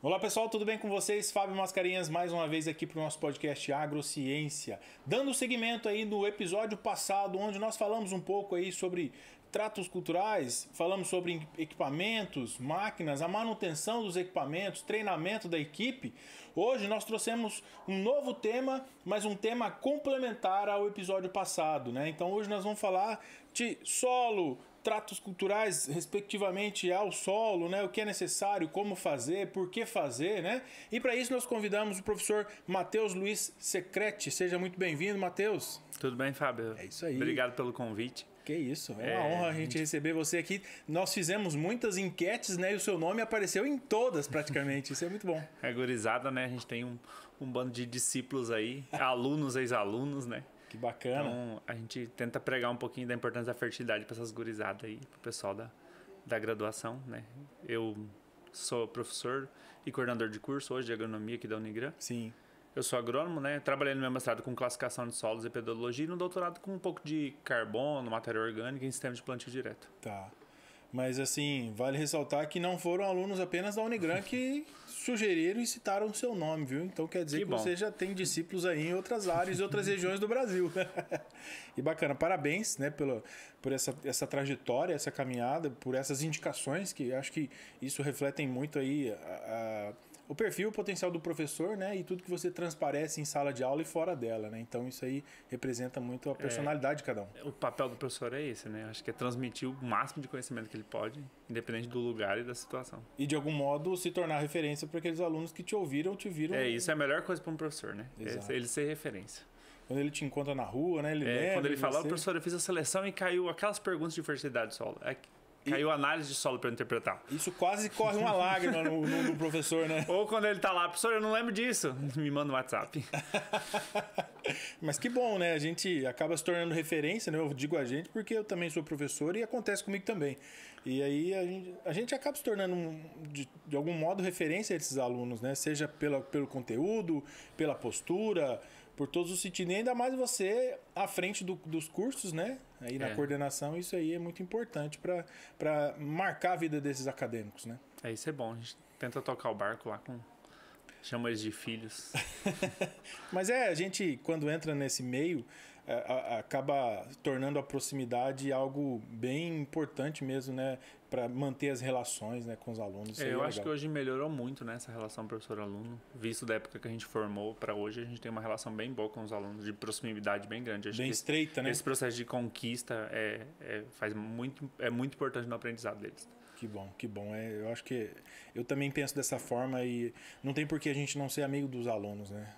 Olá pessoal, tudo bem com vocês? Fábio Mascarenhas mais uma vez aqui para o nosso podcast Agrociência. Dando seguimento aí no episódio passado, onde nós falamos um pouco aí sobre tratos culturais, falamos sobre equipamentos, máquinas, a manutenção dos equipamentos, treinamento da equipe. Hoje nós trouxemos um novo tema, mas um tema complementar ao episódio passado, né? Então hoje nós vamos falar de solo, tratos culturais respectivamente ao solo, né? O que é necessário, como fazer, por que fazer, né? E para isso nós convidamos o professor Matheus Luiz Secretti. Seja muito bem-vindo, Matheus. Tudo bem, Fábio? É isso aí. Obrigado pelo convite. Que isso, é uma honra a gente receber você aqui. Nós fizemos muitas enquetes, né? E o seu nome apareceu em todas praticamente. Isso é muito bom. É gurizada, né? A gente tem um bando de discípulos aí, alunos, ex-alunos, né? Que bacana. Então, a gente tenta pregar um pouquinho da importância da fertilidade para essas gurizadas aí, pro pessoal da graduação, né? Eu sou professor e coordenador de curso hoje de agronomia aqui da Unigran. Sim. Eu sou agrônomo, né? Trabalhei no meu mestrado com classificação de solos e pedologia e no doutorado com um pouco de carbono, matéria orgânica e sistema de plantio direto. Tá. Mas assim, vale ressaltar que não foram alunos apenas da Unigran que sugeriram e citaram o seu nome, viu? Então quer dizer que você já tem discípulos aí em outras áreas e outras regiões do Brasil. E bacana, parabéns, né, por essa trajetória, essa caminhada, por essas indicações que acho que isso refletem muito aí o perfil, o potencial do professor, né? E tudo que você transparece em sala de aula e fora dela, né? Então isso aí representa muito a personalidade de cada um. O papel do professor é esse, né? Acho que é transmitir o máximo de conhecimento que ele pode, independente do lugar e da situação. E de algum modo se tornar referência para aqueles alunos que te ouviram ou te viram. Isso é a melhor coisa para um professor, né? Ele ser referência. Quando ele te encontra na rua, né? Ele lembra quando ele fala, você... professor, eu fiz a seleção e caiu aquelas perguntas de fertilidade do solo. Caiu análise de solo para eu interpretar. Isso quase corre uma lágrima no professor, né? Ou quando ele tá lá, professor, eu não lembro disso. Me manda um WhatsApp. Mas que bom, né? A gente acaba se tornando referência, né? Eu digo a gente porque eu também sou professor e acontece comigo também. E aí a gente acaba se tornando, de algum modo, referência a esses alunos, né? Seja pelo conteúdo, pela postura, por todos os sentidos. E ainda mais você à frente dos cursos, né? Aí na coordenação, isso aí é muito importante para marcar a vida desses acadêmicos, né? Isso é bom. A gente tenta tocar o barco lá chama eles de filhos. Mas a gente, quando entra nesse meio, acaba tornando a proximidade algo bem importante mesmo, né? Para manter as relações, né, com os alunos. Eu acho que hoje melhorou muito, né, essa relação professor-aluno. Visto da época que a gente formou para hoje, a gente tem uma relação bem boa com os alunos, de proximidade bem grande. Acho bem estreita, né? Esse processo de conquista é muito importante no aprendizado deles. Que bom, que bom. Eu acho que eu também penso dessa forma e não tem por que a gente não ser amigo dos alunos, né?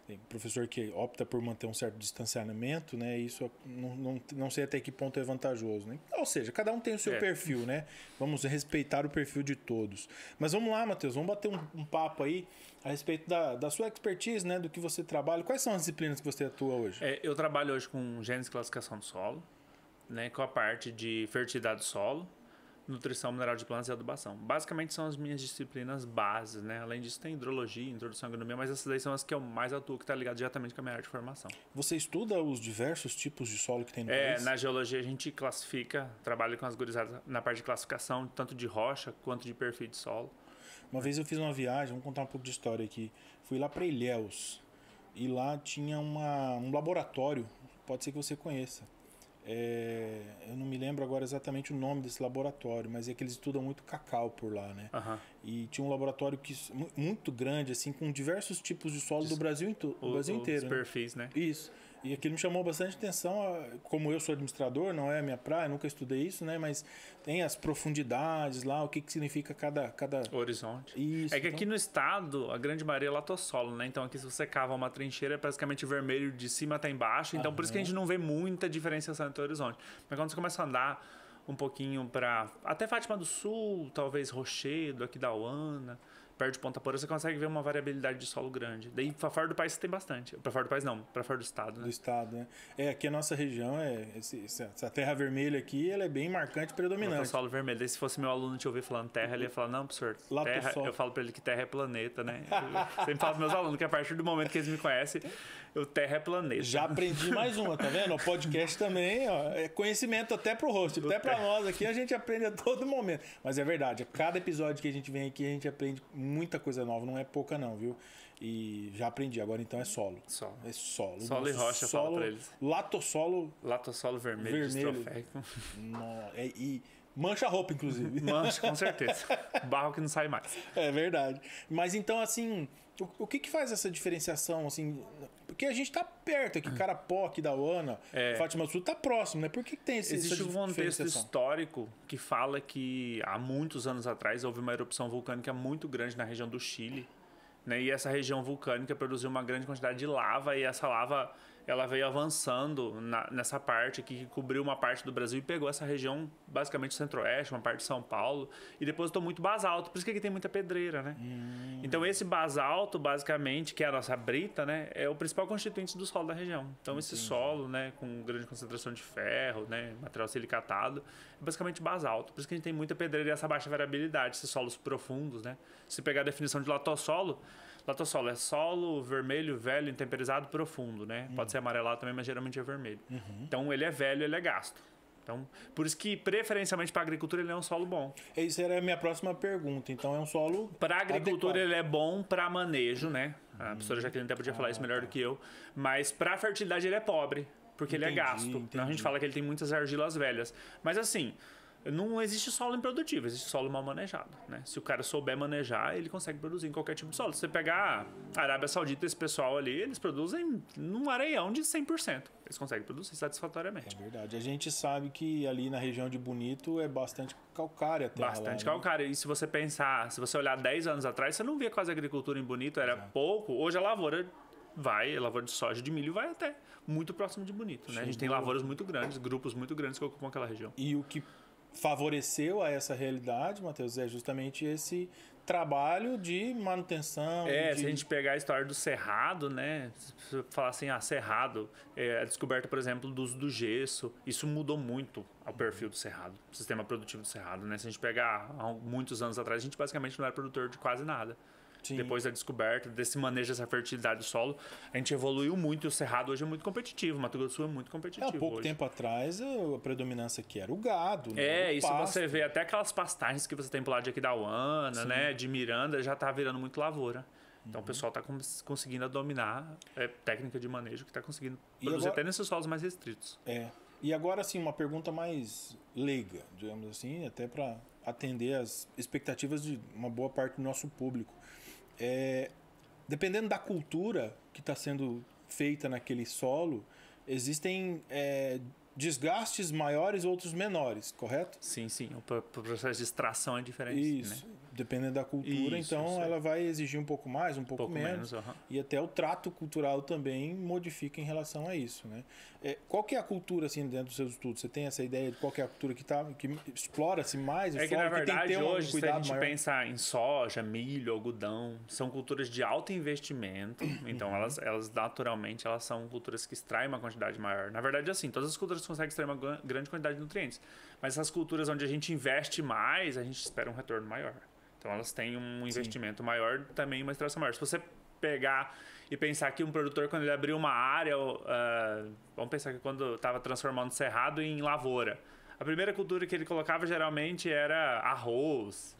Tem professor que opta por manter um certo distanciamento, né? Isso não sei até que ponto é vantajoso, né? Ou seja, cada um tem o seu perfil, né? Vamos respeitar o perfil de todos. Mas vamos lá, Matheus, vamos bater um papo aí a respeito da sua expertise, né? Do que você trabalha. Quais são as disciplinas que você atua hoje? Eu trabalho hoje com gênese e classificação do solo, né? Com a parte de fertilidade do solo, nutrição, mineral de plantas e adubação. Basicamente são as minhas disciplinas bases, né? Além disso tem hidrologia, introdução à agronomia, mas essas daí são as que eu mais atuo, que está ligado diretamente com a minha área de formação. Você estuda os diversos tipos de solo que tem no país? Na geologia a gente classifica, trabalha com as gurizadas na parte de classificação, tanto de rocha quanto de perfil de solo. Uma vez eu fiz uma viagem, vamos contar um pouco de história aqui. Fui lá para Ilhéus e lá tinha um laboratório, pode ser que você conheça. Eu não me lembro agora exatamente o nome desse laboratório, mas é que eles estudam muito cacau por lá, né? E tinha um laboratório muito grande, assim, com diversos tipos de solo do Brasil inteiro. Os perfis, né? Isso. E aquilo me chamou bastante atenção, como eu sou administrador, não é a minha praia, nunca estudei isso, né? Mas tem as profundidades lá, o que significa cada... horizonte. Isso, que aqui no estado, a grande maioria é latossolo, né? Então aqui se você cava uma trincheira, é praticamente vermelho de cima até embaixo. Então por isso que a gente não vê muita diferenciação entre o horizonte. Mas quando você começa a andar um pouquinho para até Fátima do Sul, talvez Rochedo, aqui da Uana, perto de Ponta Porã, você consegue ver uma variabilidade de solo grande. Daí, para fora do país, você tem bastante. Para fora do país, não. Para fora do estado, né? Do estado, né? Aqui a nossa região, essa terra vermelha aqui, ela é bem marcante e predominante. Solo vermelho. Daí, se fosse meu aluno te ouvir falando terra, ele ia falar, não, professor, terra, eu falo para ele que terra é planeta, né? Eu sempre falo para meus alunos que a partir do momento que eles me conhecem, o terra é planeta. Já aprendi mais uma, tá vendo? O podcast também, ó, é conhecimento até pro host, até para nós aqui, a gente aprende a todo momento. Mas é verdade, a cada episódio que a gente vem aqui, a gente aprende muita coisa nova, não é pouca não, viu? E já aprendi, agora então é solo. É solo. Solo e rocha, solo, fala pra eles. Latossolo vermelho. Distroféico. E mancha a roupa, inclusive. Mancha, com certeza. Barro que não sai mais. É verdade. Mas então, assim, o que faz essa diferenciação, assim... Porque a gente tá perto aqui, Carapó, aqui da Uana, Fátima do Sul, tá próximo, né? Por que tem essa Existe um contexto histórico que fala que há muitos anos atrás houve uma erupção vulcânica muito grande na região do Chile, né? E essa região vulcânica produziu uma grande quantidade de lava e essa lava ela veio avançando nessa parte aqui, que cobriu uma parte do Brasil e pegou essa região, basicamente centro-oeste, uma parte de São Paulo, e depositou muito basalto. Por isso que aqui tem muita pedreira, né? Então esse basalto, basicamente, que é a nossa brita, né, é o principal constituinte do solo da região. Então esse solo, né, com grande concentração de ferro, né, material silicatado, é basicamente basalto. Por isso que a gente tem muita pedreira e essa baixa variabilidade, esses solos profundos, né? Se pegar a definição de latossolo é solo vermelho, velho, intemperizado, profundo, né? Pode ser amarelado também, mas geralmente é vermelho. Então, ele é velho, ele é gasto. Então, por isso que, preferencialmente para a agricultura, ele é um solo bom. Essa era a minha próxima pergunta. Então, é um solo para a agricultura, ele é bom para manejo, né? A professora Jaqueline até podia falar isso melhor do que eu. Mas para a fertilidade, ele é pobre, porque ele é gasto. Então, a gente fala que ele tem muitas argilas velhas. Mas, assim... Não existe solo improdutivo, existe solo mal manejado, né? Se o cara souber manejar, ele consegue produzir em qualquer tipo de solo. Se você pegar a Arábia Saudita, esse pessoal ali, eles produzem num areião de 100%. Eles conseguem produzir satisfatoriamente. É verdade. A gente sabe que ali na região de Bonito é bastante calcária a terra. Bastante lá, calcária. E se você pensar, se você olhar 10 anos atrás, você não via quase agricultura em Bonito, era pouco. Hoje a lavoura a lavoura de soja, de milho, vai até muito próximo de Bonito, né? A gente tem lavouras muito grandes, grupos muito grandes que ocupam aquela região. E o que favoreceu a essa realidade, Matheus, é justamente esse trabalho de manutenção. Se a gente pegar a história do cerrado, né? Se eu falar assim, cerrado, a descoberta, por exemplo, do uso do gesso, isso mudou muito ao perfil do cerrado, o sistema produtivo do cerrado, né? Se a gente pegar há muitos anos atrás, a gente basicamente não era produtor de quase nada. Sim. Depois da descoberta, desse manejo dessa fertilidade do solo, a gente evoluiu muito e o cerrado hoje é muito competitivo. O Mato Grosso do Sul é muito competitivo. Há pouco tempo atrás, a predominância aqui era o gado. Né? Isso você vê até aquelas pastagens que você tem pro lado de aqui da Uana, né? De Miranda, já tá virando muito lavoura. Então o pessoal tá conseguindo dominar técnica de manejo, que tá conseguindo produzir até nesses solos mais restritos. E agora, assim, uma pergunta mais leiga, digamos assim, até para atender as expectativas de uma boa parte do nosso público. Dependendo da cultura que está sendo feita naquele solo, existem desgastes maiores, outros menores, correto? Sim. O processo de extração é diferente. Isso. Né? Dependendo da cultura, ela vai exigir um pouco mais, um pouco menos. E até o trato cultural também modifica em relação a isso, né? Qual que é a cultura, assim, dentro dos seus estudos? Você tem essa ideia de qual que é a cultura que explora-se mais? Que, na verdade, hoje, se a gente pensar em soja, milho, algodão, são culturas de alto investimento. Então, elas naturalmente, elas são culturas que extraem uma quantidade maior. Na verdade, assim, todas as culturas conseguem extrair uma grande quantidade de nutrientes. Mas essas culturas onde a gente investe mais, a gente espera um retorno maior. Então, elas têm um investimento maior, também uma extração maior. Se você pegar e pensar que um produtor, quando ele abriu uma área, vamos pensar que quando estava transformando cerrado em lavoura, a primeira cultura que ele colocava geralmente era arroz,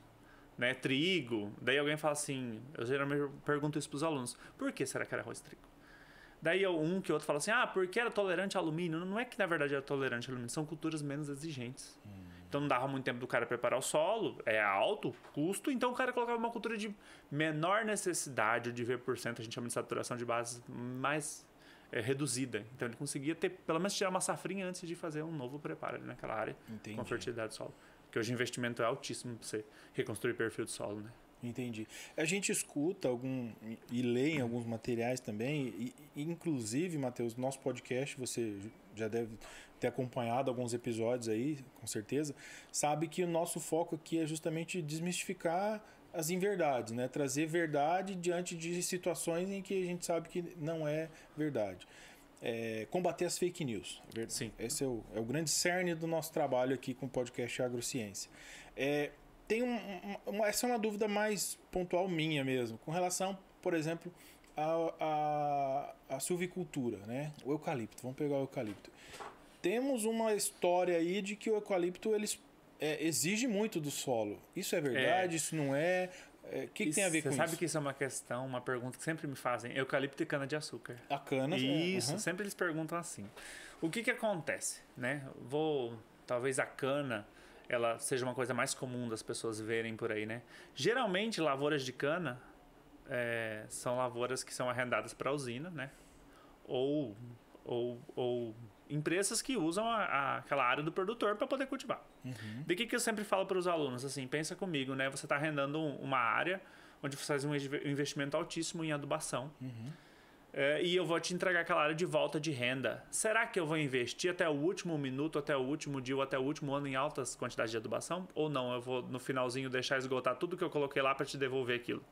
né, trigo. Daí alguém fala assim, eu geralmente pergunto isso para os alunos, por que será que era arroz e trigo? Daí um que outro fala assim, porque era tolerante a alumínio. Não é que na verdade era tolerante a alumínio, são culturas menos exigentes. Então não dava muito tempo do cara preparar o solo, é alto custo, então o cara colocava uma cultura de menor necessidade de V%, a gente chama de saturação de bases mais reduzida. Então ele conseguia pelo menos tirar uma safrinha antes de fazer um novo preparo ali naquela área. Entendi. Com fertilidade do solo. Porque hoje o investimento é altíssimo para você reconstruir perfil do solo, né? Entendi. A gente escuta e lê em alguns materiais também, e inclusive, Matheus, nosso podcast, você já deve ter acompanhado alguns episódios aí, com certeza, sabe que o nosso foco aqui é justamente desmistificar as inverdades, né? Trazer verdade diante de situações em que a gente sabe que não é verdade. Combater as fake news. Sim. Esse é o grande cerne do nosso trabalho aqui com o podcast Agrociência. Tem essa é uma dúvida mais pontual minha mesmo, com relação, por exemplo, à silvicultura, né? O eucalipto. Vamos pegar o eucalipto. Temos uma história aí de que o eucalipto exige muito do solo. Isso é verdade? Isso não é? O que tem a ver com isso? Você sabe que isso é uma questão, uma pergunta que sempre me fazem. Eucalipto e cana-de-açúcar. A cana... Isso, sempre eles perguntam assim. O que acontece, né? Talvez a cana, ela seja uma coisa mais comum das pessoas verem por aí, né? Geralmente, lavouras de cana são lavouras que são arrendadas para a usina, né? Ou empresas que usam aquela área do produtor para poder cultivar. Uhum. De que eu sempre falo para os alunos, assim, pensa comigo, né? Você está arrendando uma área onde você faz um investimento altíssimo em adubação. Uhum. E eu vou te entregar aquela área de volta de renda. Será que eu vou investir até o último minuto, até o último dia ou até o último ano em altas quantidades de adubação? Ou não, eu vou no finalzinho deixar esgotar tudo que eu coloquei lá para te devolver aquilo?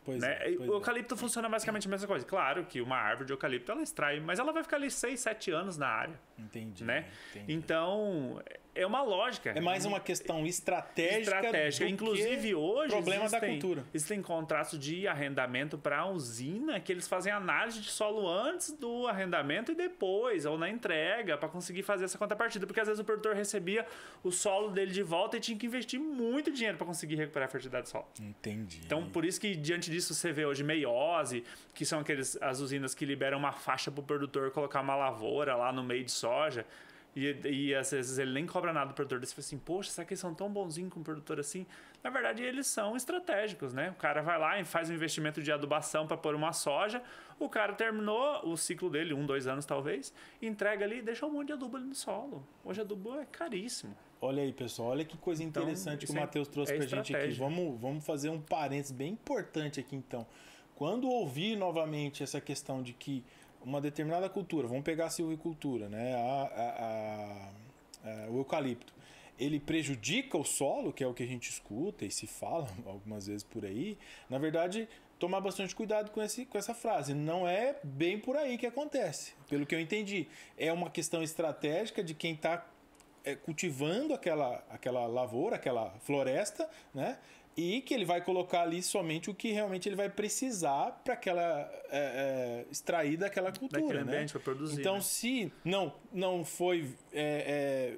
Pois né? O eucalipto funciona basicamente a mesma coisa. Claro que uma árvore de eucalipto ela extrai, mas ela vai ficar ali 6, 7 anos na área. Entendi. Né? Então, é uma lógica. É mais uma questão estratégica. Inclusive, hoje problema da cultura. Existem contratos de arrendamento para a usina que eles fazem análise de solo antes do arrendamento e depois, ou na entrega, para conseguir fazer essa contrapartida. Porque às vezes o produtor recebia o solo dele de volta e tinha que investir muito dinheiro para conseguir recuperar a fertilidade do solo. Entendi. Então, por isso que diante disso você vê hoje meiose, que são as usinas que liberam uma faixa para o produtor colocar uma lavoura lá no meio de soja. E às vezes ele nem cobra nada do produtor. Você fala assim, poxa, será que eles são tão bonzinhos com o produtor assim? Na verdade, eles são estratégicos, né? O cara vai lá e faz um investimento de adubação para pôr uma soja. O cara terminou o ciclo dele, 1, 2 anos talvez, entrega ali e deixa um monte de adubo ali no solo. Hoje adubo é caríssimo. Olha aí, pessoal, olha que coisa interessante que o Matheus trouxe pra gente aqui. Vamos fazer um parênteses bem importante aqui então. Quando ouvir novamente essa questão de que uma determinada cultura, vamos pegar a silvicultura, né? O eucalipto, ele prejudica o solo, que é o que a gente escuta e se fala algumas vezes por aí. Na verdade, tomar bastante cuidado com essa frase. Não é bem por aí que acontece, pelo que eu entendi. É uma questão estratégica de quem está cultivando aquela lavoura, aquela floresta, né? E que ele vai colocar ali somente o que realmente ele vai precisar para aquela extrair daquela cultura, daquele né? ambiente para produzir. Então, né? se não foi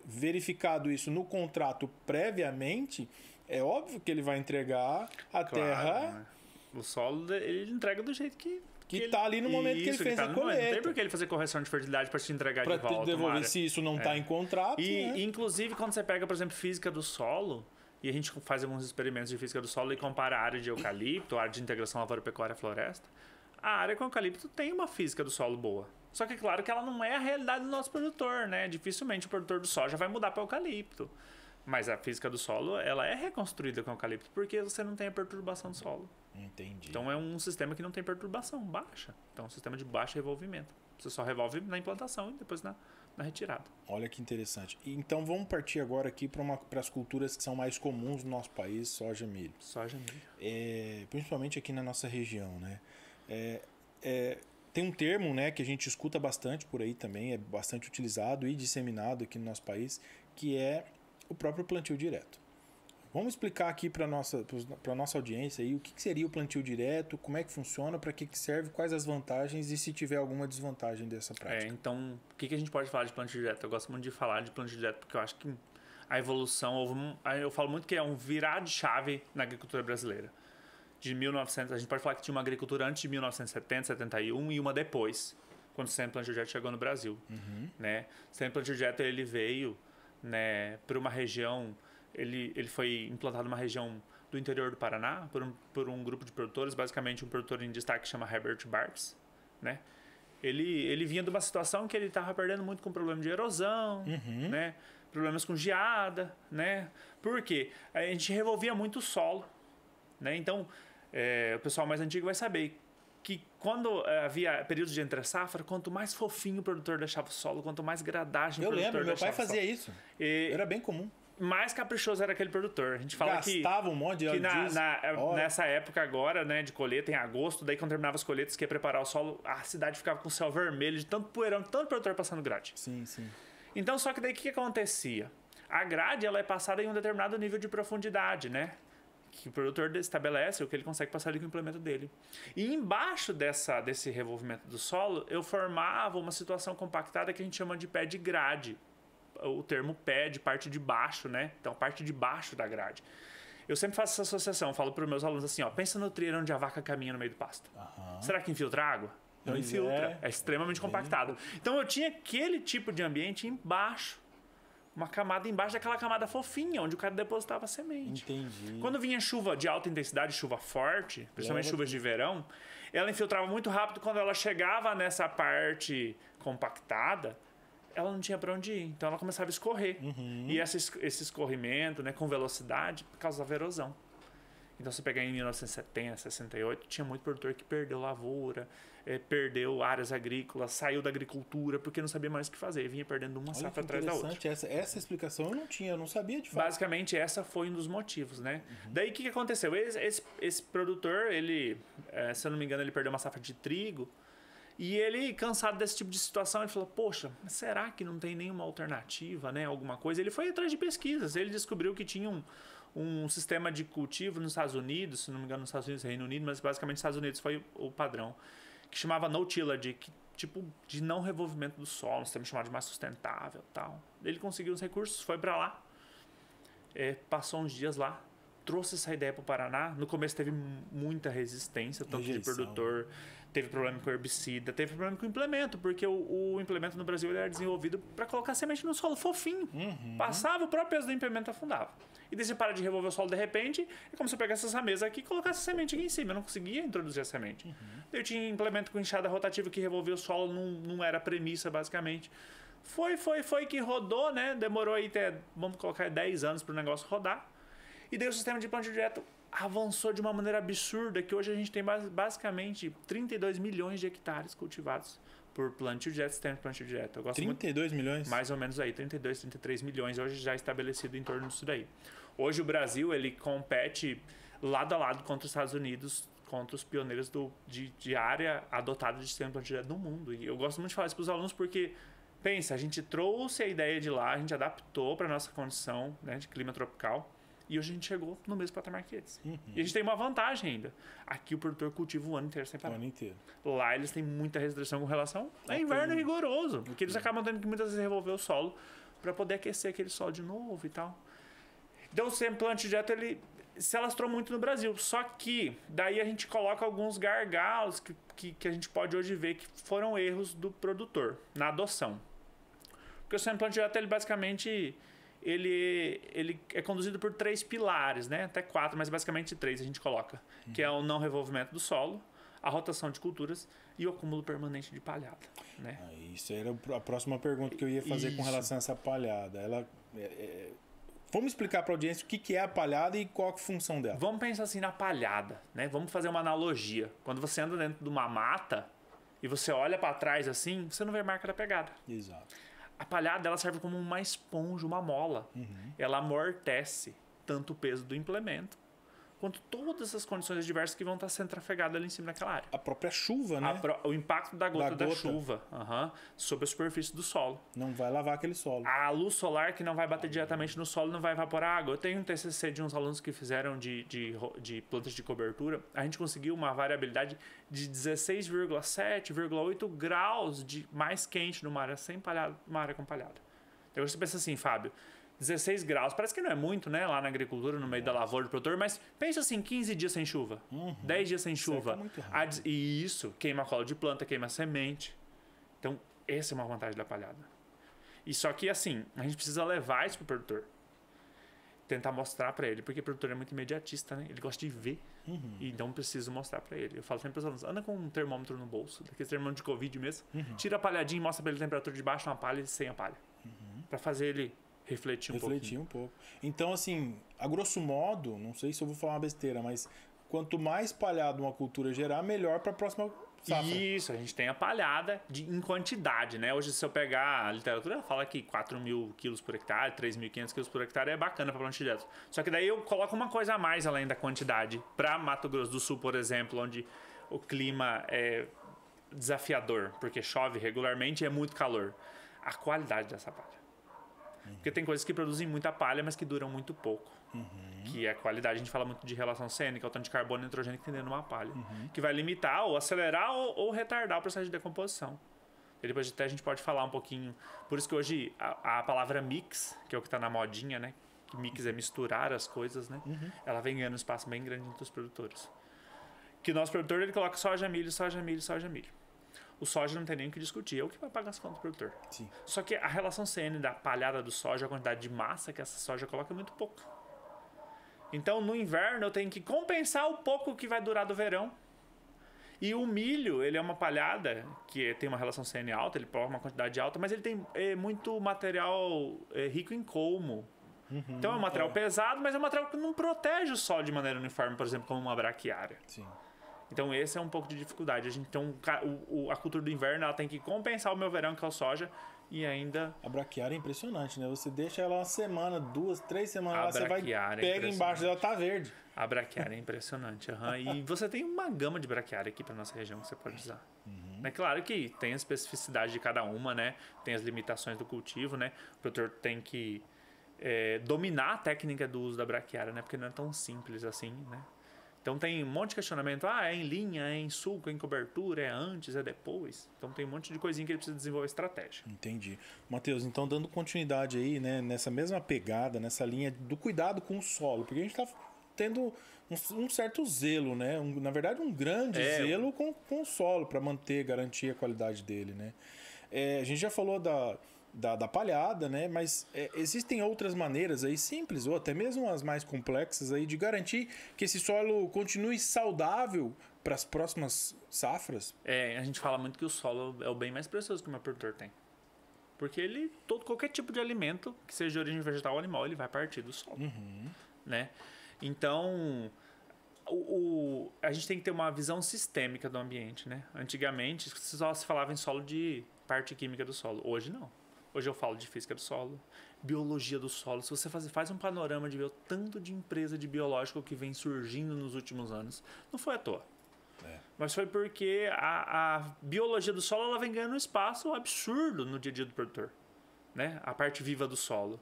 verificado isso no contrato previamente, é óbvio que ele vai entregar a terra. Né? O solo ele entrega do jeito que está ali no momento que ele fez a colheita. Não tem por que ele fazer correção de fertilidade para te entregar de volta. Para te devolver, se isso não está em contrato. E, inclusive, quando você pega, por exemplo, física do solo, e a gente faz alguns experimentos de física do solo e compara a área de eucalipto, a área de integração lavoura-pecuária-floresta, a área com eucalipto tem uma física do solo boa. Só que, claro, que ela não é a realidade do nosso produtor, né? Dificilmente o produtor do soja vai mudar para eucalipto. Mas a física do solo, ela é reconstruída com eucalipto, porque você não tem a perturbação do solo. Entendi. Então é um sistema que não tem perturbação, baixa. Então é um sistema de baixo revolvimento. Você só revolve na implantação e depois na retirada. Olha que interessante. Então vamos partir agora aqui para as culturas que são mais comuns no nosso país, soja e milho. Soja e milho. Principalmente aqui na nossa região, né? Tem um termo, né, que a gente escuta bastante por aí também, é bastante utilizado e disseminado aqui no nosso país, que é o próprio plantio direto. Vamos explicar aqui para a nossa audiência aí o que seria o plantio direto, como é que funciona, para que serve, quais as vantagens e se tiver alguma desvantagem dessa prática. Então, o que a gente pode falar de plantio direto? Eu gosto muito de falar de plantio direto porque eu acho que a evolução, eu falo muito que é um virar de chave na agricultura brasileira. De 1900, a gente pode falar que tinha uma agricultura antes de 1970, 71 e uma depois, quando o sistema de plantio direto chegou no Brasil. Uhum. Né? O sistema de plantio direto ele veio, né, para uma região. Ele foi implantado numa região do interior do Paraná por um grupo de produtores, basicamente um produtor em destaque que chama Herbert Bartz, né? Ele vinha de uma situação que ele estava perdendo muito com problema de erosão, uhum. né? Problemas com geada, né? Por quê? A gente revolvia muito o solo, né? Então, o pessoal mais antigo vai saber que quando havia períodos de entre-safra, quanto mais fofinho o produtor deixava o solo, quanto mais gradagem o produtor deixava o solo. Eu lembro, meu pai fazia isso. Era bem comum. mais caprichoso era aquele produtor. A gente fala Gastava um monte de que diesel. nessa época agora, né, de colheita, em agosto, daí quando terminava as colheitas, que ia preparar o solo, a cidade ficava com o céu vermelho, de tanto poeirão, de tanto produtor passando grade. Sim, sim. Então, só que daí o que acontecia? A grade, ela é passada em um determinado nível de profundidade, né? Que o produtor estabelece o que ele consegue passar ali com o implemento dele. E embaixo desse revolvimento do solo, eu formava uma situação compactada que a gente chama de pé de grade. O termo pé de parte de baixo, né? Então, parte de baixo da grade. Eu sempre faço essa associação, falo para os meus alunos assim, ó, pensa no trilho onde a vaca caminha no meio do pasto. Será que infiltra água? Não infiltra. É extremamente compactado. Então, eu tinha aquele tipo de ambiente embaixo. Uma camada embaixo daquela camada fofinha, onde o cara depositava a semente. Entendi. Quando vinha chuva de alta intensidade, chuva forte, principalmente chuvas de verão, ela infiltrava muito rápido. Quando ela chegava nessa parte compactada, ela não tinha para onde ir. Então ela começava a escorrer. E esse escorrimento, né, com velocidade, causava erosão. Então você pegar em 1970, 68, tinha muito produtor que perdeu lavoura, perdeu áreas agrícolas, saiu da agricultura porque não sabia mais o que fazer, vinha perdendo uma safra atrás da outra. Essa explicação eu não tinha, eu não sabia de fato. Basicamente, essa foi um dos motivos, né? Daí, o que aconteceu? Esse produtor, ele, se eu não me engano, ele perdeu uma safra de trigo e ele, cansado desse tipo de situação, ele falou, poxa, mas será que não tem nenhuma alternativa, né? Alguma coisa? Ele foi atrás de pesquisas, ele descobriu que tinha um sistema de cultivo nos Estados Unidos, se não me engano, nos Estados Unidos e Reino Unido, mas basicamente nos Estados Unidos foi o padrão, que chamava no-tillage, tipo de não revolvimento do solo, um sistema chamado de mais sustentável e tal. Ele conseguiu os recursos, foi para lá, passou uns dias lá, trouxe essa ideia para o Paraná. No começo teve muita resistência, tanto de produtor, teve problema com herbicida, teve problema com o implemento, porque o implemento no Brasil ele era desenvolvido para colocar semente no solo fofinho. Passava, o próprio peso do implemento afundava. E daí você para de revolver o solo de repente, é como se eu pegasse essa mesa aqui e colocasse a semente aqui em cima. Eu não conseguia introduzir a semente. Eu tinha implemento com enxada rotativa que revolvia o solo, não era premissa, basicamente. Foi que rodou, né? Demorou aí até, vamos colocar 10 anos para o negócio rodar. E daí o sistema de plantio direto avançou de uma maneira absurda, que hoje a gente tem basicamente 32 milhões de hectares cultivados por plantio direto, sistema de plantio direto. Eu gosto 32 milhões? Mais ou menos aí, 32, 33 milhões, hoje já estabelecido em torno disso daí. Hoje o Brasil, ele compete lado a lado contra os Estados Unidos, contra os pioneiros de área adotada de sistema de plantio direto no mundo. E eu gosto muito de falar isso para os alunos porque, pensa, a gente trouxe a ideia de lá, a gente adaptou para a nossa condição, né, de clima tropical, e hoje a gente chegou no mesmo patamar que eles. E a gente tem uma vantagem ainda. Aqui o produtor cultiva o ano inteiro sem parar. O ano inteiro. Lá eles têm muita restrição com relação a inverno rigoroso, porque eles acabam tendo que muitas vezes revolver o solo para poder aquecer aquele solo de novo e tal. Então o sistema de plantio direto ele se alastrou muito no Brasil. Só que daí a gente coloca alguns gargalos que a gente pode hoje ver que foram erros do produtor na adoção. Porque o sistema de plantio direto ele basicamente ele é conduzido por 3 pilares, né? Até 4, mas basicamente 3 a gente coloca. Que é o não revolvimento do solo, a rotação de culturas e o acúmulo permanente de palhada, né? Isso era a próxima pergunta que eu ia fazer com relação a essa palhada. Vamos explicar para a audiência o que é a palhada e qual a função dela. Vamos pensar assim na palhada, né? Vamos fazer uma analogia. Quando você anda dentro de uma mata e você olha para trás assim, você não vê marca da pegada. Exato. A palhada ela serve como uma esponja, uma mola. Ela amortece tanto o peso do implemento quanto todas as condições adversas que vão estar sendo trafegadas ali em cima daquela área. A própria chuva, né? O impacto da gota da chuva sobre a superfície do solo. Não vai lavar aquele solo. A luz solar que não vai bater diretamente no solo não vai evaporar água. Eu tenho um TCC de uns alunos que fizeram de plantas de cobertura. A gente conseguiu uma variabilidade de 16,7,8 graus de mais quente numa área sem palhada, numa área com palhada. Então você pensa assim, Fábio, 16 graus, parece que não é muito, né? Lá na agricultura, no meio da lavoura do produtor, mas pensa assim, 15 dias sem chuva, 10 dias sem chuva. E isso queima colo de planta, queima semente. Então, essa é uma vantagem da palhada. E só que, assim, a gente precisa levar isso pro produtor. Tentar mostrar para ele, porque o produtor é muito imediatista, né? Ele gosta de ver. E então preciso mostrar para ele. Eu falo sempre para os alunos, anda com um termômetro no bolso, daquele termômetro de Covid mesmo, tira a palhadinha e mostra para ele a temperatura de baixo, uma palha e sem a palha. Para fazer ele refletir um pouco. Então, assim, a grosso modo, não sei se eu vou falar uma besteira, mas quanto mais palhado uma cultura gerar, melhor para a próxima safra. Isso, a gente tem a palhada em quantidade, né? Hoje, se eu pegar a literatura, ela fala que 4.000 quilos por hectare, 3.500 quilos por hectare é bacana para plantio direto. Só que daí eu coloco uma coisa a mais além da quantidade. Para Mato Grosso do Sul, por exemplo, onde o clima é desafiador, porque chove regularmente e é muito calor. A qualidade dessa palha. Porque tem coisas que produzem muita palha, mas que duram muito pouco. Que é a qualidade. A gente fala muito de relação CN, que é o tanto de carbono e nitrogênio que tem dentro de uma palha. Que vai limitar ou acelerar ou retardar o processo de decomposição. E depois até a gente pode falar um pouquinho. Por isso que hoje a palavra mix, que é o que está na modinha, né? Que mix é misturar as coisas, né? Ela vem ganhando um espaço bem grande entre os produtores. Que o nosso produtor ele coloca soja, milho, soja, milho, soja, milho. O soja não tem nem o que discutir, é o que vai pagar as contas do produtor. Sim. Só que a relação CN da palhada do soja, a quantidade de massa que essa soja coloca é muito pouca. Então, no inverno, eu tenho que compensar o pouco que vai durar do verão. E o milho, ele é uma palhada que tem uma relação CN alta, ele coloca uma quantidade alta, mas ele tem muito material rico em colmo. Então, é um material pesado, mas é um material que não protege o solo de maneira uniforme, por exemplo, como uma braquiária. Sim. Então, esse é um pouco de dificuldade. Então, a cultura do inverno ela tem que compensar o meu verão, que é o soja, e ainda... A braquiária é impressionante, né? Você deixa ela uma semana, 2, 3 semanas, lá, você vai, pega embaixo dela, tá verde. A braquiária é impressionante. E você tem uma gama de braquiária aqui para nossa região que você pode usar. É claro que tem a especificidade de cada uma, né? Tem as limitações do cultivo, né? O produtor tem que dominar a técnica do uso da braquiária, né? Porque não é tão simples assim, né? Então tem um monte de questionamento. É em linha, é em sulco, é em cobertura, é antes, é depois. Então tem um monte de coisinha que ele precisa desenvolver estratégia. Entendi. Matheus, então dando continuidade aí, né, nessa mesma pegada, nessa linha do cuidado com o solo, porque a gente está tendo um certo zelo, né? Na verdade, um grande zelo com o solo para manter, garantir a qualidade dele, né? A gente já falou da palhada, né? Mas existem outras maneiras aí simples ou até mesmo as mais complexas aí de garantir que esse solo continue saudável para as próximas safras? A gente fala muito que o solo é o bem mais precioso que o meu produtor tem. Porque qualquer tipo de alimento, que seja de origem vegetal ou animal, ele vai partir do solo. Né? Então, a gente tem que ter uma visão sistêmica do ambiente, né? Antigamente, só se falava em solo de parte química do solo. Hoje, não. Hoje eu falo de física do solo, biologia do solo. Se você faz um panorama de ver o tanto de empresa de biológico que vem surgindo nos últimos anos, não foi à toa. Mas foi porque a biologia do solo ela vem ganhando um espaço absurdo no dia a dia do produtor. Né? A parte viva do solo.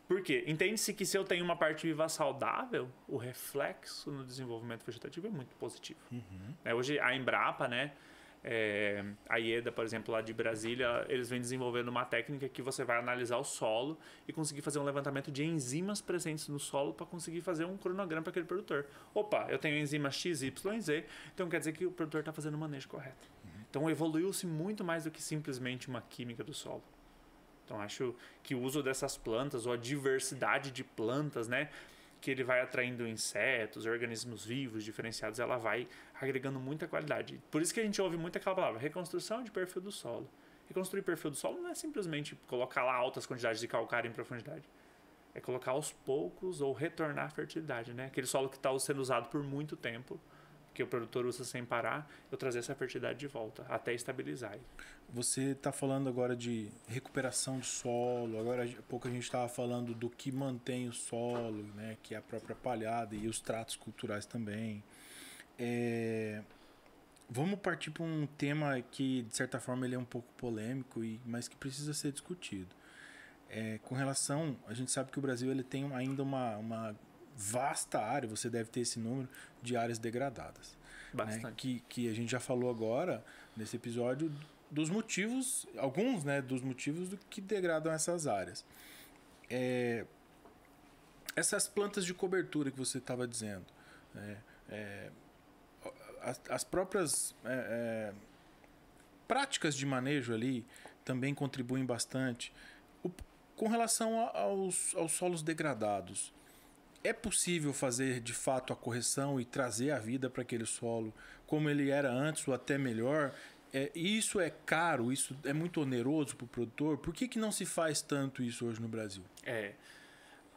Por quê? Entende-se que se eu tenho uma parte viva saudável, o reflexo no desenvolvimento vegetativo é muito positivo. Hoje a Embrapa, né? A IEDA, por exemplo, lá de Brasília, eles vêm desenvolvendo uma técnica que você vai analisar o solo e conseguir fazer um levantamento de enzimas presentes no solo para conseguir fazer um cronograma para aquele produtor. Opa, eu tenho enzima X, Y, Z, então quer dizer que o produtor está fazendo o manejo correto. Então evoluiu-se muito mais do que simplesmente uma química do solo. Então acho que o uso dessas plantas ou a diversidade de plantas, né, que ele vai atraindo insetos, organismos vivos diferenciados, ela vai agregando muita qualidade. Por isso que a gente ouve muito aquela palavra, reconstrução de perfil do solo. Reconstruir perfil do solo não é simplesmente colocar lá altas quantidades de calcário em profundidade. É colocar aos poucos ou retornar a fertilidade, né? Aquele solo que está sendo usado por muito tempo, que o produtor usa sem parar, eu trazer essa fertilidade de volta, até estabilizar. Você está falando agora de recuperação de solo, agora há pouco a gente estava falando do que mantém o solo, né, que é a própria palhada e os tratos culturais também. Vamos partir para um tema que, de certa forma, ele é um pouco polêmico, mas que precisa ser discutido. Com relação, a gente sabe que o Brasil ele tem ainda uma vasta área, você deve ter esse número, de áreas degradadas. Bastante. Né? Que a gente já falou agora, nesse episódio, dos motivos, alguns, né, dos motivos do que degradam essas áreas. Essas plantas de cobertura que você estava dizendo, as próprias práticas de manejo ali também contribuem bastante. Com relação aos solos degradados, é possível fazer de fato a correção e trazer a vida para aquele solo como ele era antes ou até melhor? Isso é caro, isso é muito oneroso para o produtor? Por que não se faz tanto isso hoje no Brasil?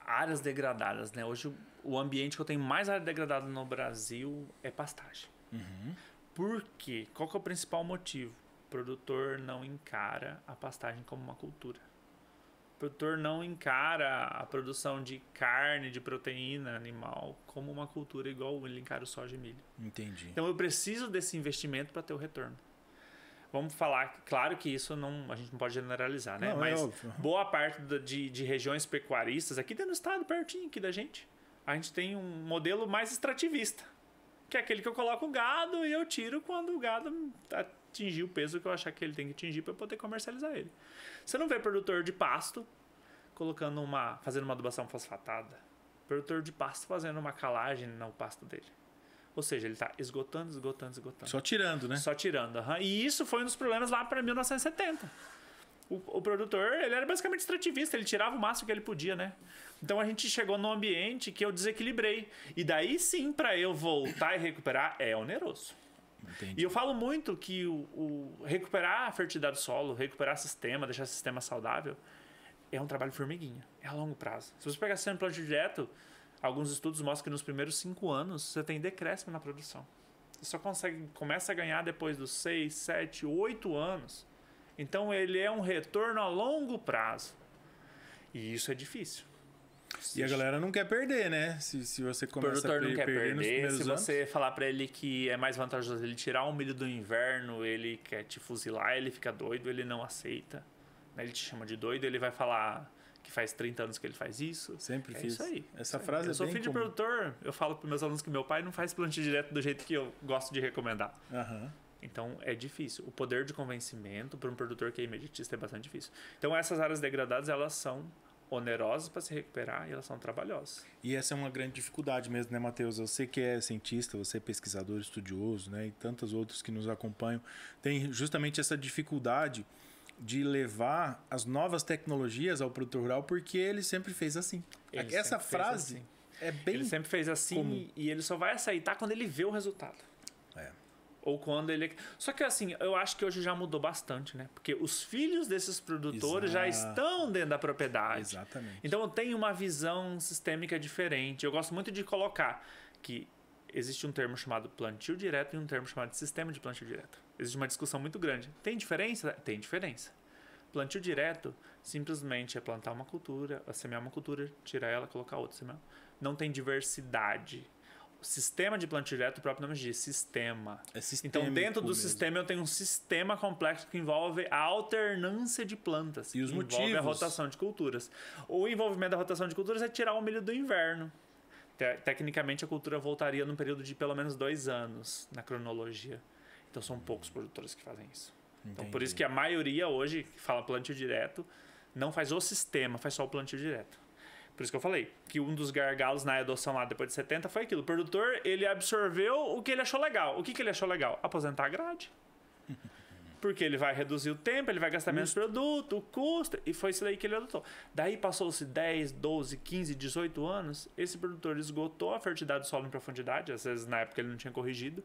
Áreas degradadas, né? Hoje o ambiente que eu tenho mais área degradada no Brasil é pastagem. Por quê? Qual que é o principal motivo? O produtor não encara a pastagem como uma cultura. O produtor não encara a produção de carne, de proteína animal como uma cultura igual ele encara o soja e milho. Entendi. Então eu preciso desse investimento para ter o retorno. Vamos falar, claro que isso não, a gente não pode generalizar, né? Não, mas óbvio. boa parte de regiões pecuaristas, aqui dentro do estado, pertinho aqui da gente, a gente tem um modelo mais extrativista, que é aquele que eu coloco o gado e eu tiro quando o gado atingir o peso que eu achar que ele tem que atingir para poder comercializar ele. Você não vê produtor de pasto fazendo uma adubação fosfatada, produtor de pasto fazendo uma calagem no pasto dele. Ou seja, ele está esgotando. Só tirando, né? Só tirando. E isso foi um dos problemas lá para 1970. O produtor, ele era basicamente extrativista, ele tirava o máximo que ele podia, né? Então a gente chegou num ambiente que eu desequilibrei. E daí sim, para eu voltar e recuperar, é oneroso. Entendi. E eu falo muito que o recuperar a fertilidade do solo, recuperar sistema, deixar o sistema saudável, é um trabalho formiguinha, é a longo prazo. Se você pegar sistema de plantio direto, alguns estudos mostram que nos primeiros 5 anos você tem decréscimo na produção. Você só começa a ganhar depois dos 6, 7, 8 anos. Então ele é um retorno a longo prazo. E isso é difícil. E a galera não quer perder, né? Se você começa o produtor não quer perder nos primeiros se anos. você falar para ele que é mais vantajoso ele tirar o milho do inverno, ele quer te fuzilar, ele fica doido, ele não aceita. Ele te chama de doido, ele vai falar que faz 30 anos que ele faz isso. Sempre fiz. Isso aí. Essa frase eu é sou bem filho de comum. produtor, eu falo para meus alunos que meu pai não faz plantio direto do jeito que eu gosto de recomendar. Aham. Então é difícil. O poder de convencimento para um produtor que é imediatista é bastante difícil. Então essas áreas degradadas, elas são onerosas para se recuperar e elas são trabalhosas. E essa é uma grande dificuldade mesmo, né, Matheus? Você que é cientista, você é pesquisador, estudioso, né, e tantos outros que nos acompanham, tem justamente essa dificuldade de levar as novas tecnologias ao produtor rural, porque ele sempre fez assim. Essa frase é bem Ele sempre fez assim comum. e ele só vai aceitar quando ele vê o resultado. É. Ou quando ele... Só que assim, eu acho que hoje já mudou bastante, né? Porque os filhos desses produtores já estão dentro da propriedade. Exatamente. Então eu tenho uma visão sistêmica diferente. Eu gosto muito de colocar que existe um termo chamado plantio direto e um termo chamado sistema de plantio direto. Existe uma discussão muito grande. Tem diferença? Tem diferença. Plantio direto simplesmente é plantar uma cultura, semear uma cultura, tirar ela, colocar outra, semear. Não tem diversidade. O sistema de plantio direto, o próprio nome diz sistema. É sistêmico Então, dentro do mesmo. sistema, eu tenho um sistema complexo que envolve a alternância de plantas. E os que envolve motivos. a rotação de culturas. O envolvimento da rotação de culturas é tirar o milho do inverno. Tecnicamente, a cultura voltaria num período de pelo menos 2 anos na cronologia. Então, são poucos produtores que fazem isso. Então, por isso que a maioria hoje, que fala plantio direto, não faz o sistema, faz só o plantio direto. Por isso que eu falei que um dos gargalos na adoção lá depois de 70 foi aquilo. O produtor, ele absorveu o que ele achou legal. O que ele achou legal? Aposentar a grade. Porque ele vai reduzir o tempo, ele vai gastar menos produto, o custo, e foi isso daí que ele adotou. Daí passou-se 10, 12, 15, 18 anos, esse produtor esgotou a fertilidade do solo em profundidade, às vezes na época ele não tinha corrigido.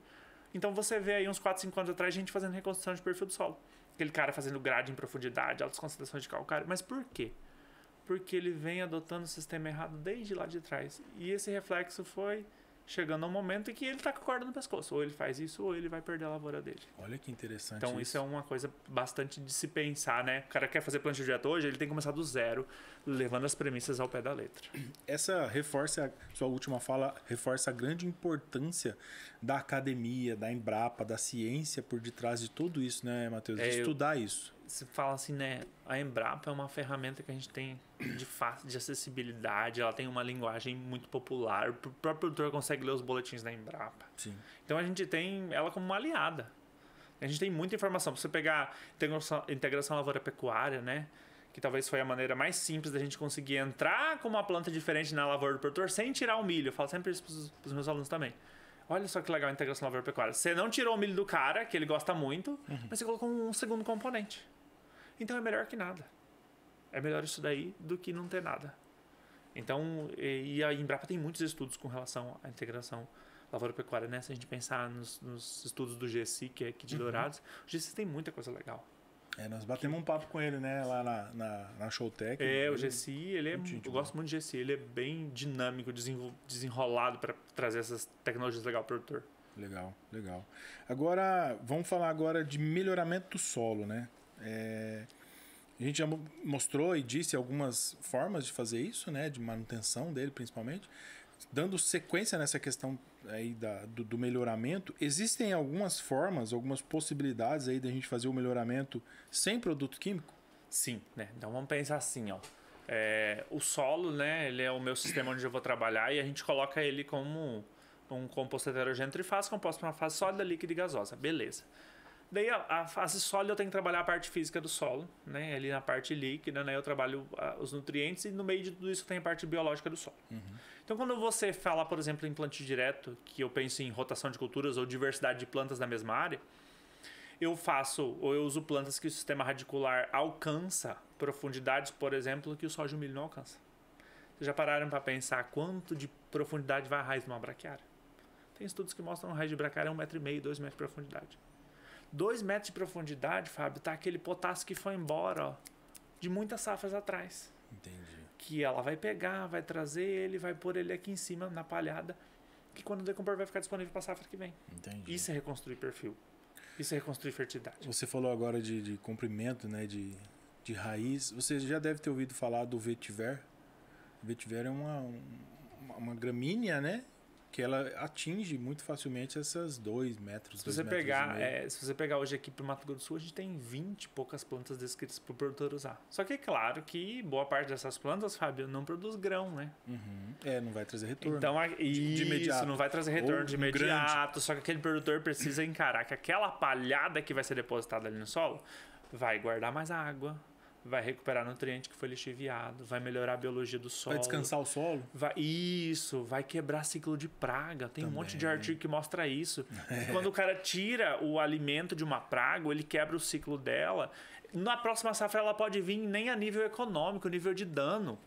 Então você vê aí uns 4, 5 anos atrás gente fazendo reconstrução de perfil do solo. Aquele cara fazendo grade em profundidade, altas concentrações de calcário. Mas por quê? Porque ele vem adotando o sistema errado desde lá de trás. E esse reflexo foi chegando a um momento em que ele está com a corda no pescoço. Ou ele faz isso, ou ele vai perder a lavoura dele. Olha que interessante. Então isso é uma coisa bastante de se pensar, né? O cara quer fazer plantio direto hoje, ele tem que começar do zero, levando as premissas ao pé da letra. Essa sua última fala reforça a grande importância da academia, da Embrapa, da ciência por detrás de tudo isso, né, Matheus? De estudar isso. Você fala assim, né? A Embrapa é uma ferramenta que a gente tem de acessibilidade, ela tem uma linguagem muito popular. O próprio produtor consegue ler os boletins da Embrapa. Sim. Então a gente tem ela como uma aliada. A gente tem muita informação. Pra você pegar integração lavoura-pecuária, né? Que talvez foi a maneira mais simples da gente conseguir entrar com uma planta diferente na lavoura do produtor sem tirar o milho. Eu falo sempre isso pros meus alunos também. Olha só que legal a integração lavoura-pecuária. Você não tirou o milho do cara, que ele gosta muito, mas você colocou um segundo componente. Então é melhor que nada. É melhor isso daí do que não ter nada. Então, e a Embrapa tem muitos estudos com relação à integração lavoura-pecuária, né? Se a gente pensar nos estudos do GSI, que é aqui de Dourados, o GSI tem muita coisa legal. Nós batemos um papo com ele, né? Lá na Showtech. O GSI, eu gosto muito do GSI. Ele é bem dinâmico, desenrolado para trazer essas tecnologias legais para o produtor. Legal, legal. Agora, vamos falar agora de melhoramento do solo, né? A gente já mostrou e disse algumas formas de fazer isso, né? De manutenção dele, principalmente. Dando sequência nessa questão aí do melhoramento, existem algumas formas, algumas possibilidades aí da gente fazer o melhoramento sem produto químico? Sim, né? Então vamos pensar assim, ó. O solo, né? Ele é o meu sistema onde eu vou trabalhar e a gente coloca ele como um composto heterogêneo trifásico composto por uma fase sólida, líquida e gasosa. Beleza. Daí a fase sólida eu tenho que trabalhar a parte física do solo, né? Ali na parte líquida, né? Eu trabalho os nutrientes e no meio de tudo isso tem a parte biológica do solo. Uhum. Então quando você fala, por exemplo, em plantio direto, que eu penso em rotação de culturas ou diversidade de plantas na mesma área, eu uso plantas que o sistema radicular alcança profundidades, por exemplo, que o soja e o milho não alcança. Vocês já pararam para pensar quanto de profundidade vai a raiz de uma braquiária? Tem estudos que mostram que a raiz de braquiária é 1,5 m, 2 metros de profundidade. 2 metros de profundidade, Fábio, tá aquele potássio que foi embora, ó, de muitas safras atrás. Entendi. Que ela vai pegar, vai trazer ele, vai pôr ele aqui em cima, na palhada, que quando decompor vai ficar disponível para a safra que vem. Entendi. Isso é reconstruir perfil. Isso é reconstruir fertilidade. Você falou agora de comprimento, né, de raiz. Você já deve ter ouvido falar do vetiver. O vetiver é uma gramínea, né? Que ela atinge muito facilmente essas 2 metros. Se você pegar hoje aqui para o Mato Grosso do Sul, a gente tem 20 e poucas plantas descritas para o produtor usar. Só que é claro que boa parte dessas plantas, Fábio, não produz grão, né? Uhum. Não vai trazer retorno. Então, de imediato. Não vai trazer retorno de imediato. Grande. Só que aquele produtor precisa encarar que aquela palhada que vai ser depositada ali no solo vai guardar mais água, vai recuperar nutriente que foi lixiviado, vai melhorar a biologia do solo. Vai descansar o solo? Vai quebrar ciclo de praga. Tem um monte de artigo que mostra isso. Quando o cara tira o alimento de uma praga, ele quebra o ciclo dela. Na próxima safra ela pode vir nem a nível econômico, nível de dano.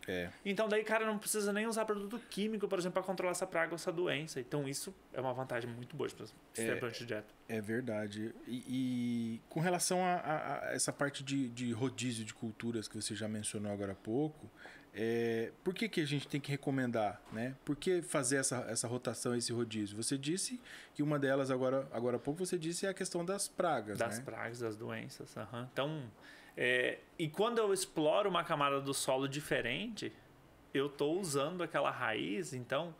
Então daí, cara, não precisa nem usar produto químico, por exemplo, para controlar essa praga ou essa doença. Então isso é uma vantagem muito boa para o plantio direto. É verdade. E com relação a essa parte de rodízio de culturas que você já mencionou agora há pouco, por que a gente tem que recomendar, né? Por que fazer essa rotação, esse rodízio? Você disse que uma delas, agora há pouco, você disse é a questão das pragas, Das né? pragas, das doenças. Uhum. Então, e quando eu exploro uma camada do solo diferente, eu estou usando aquela raiz, então,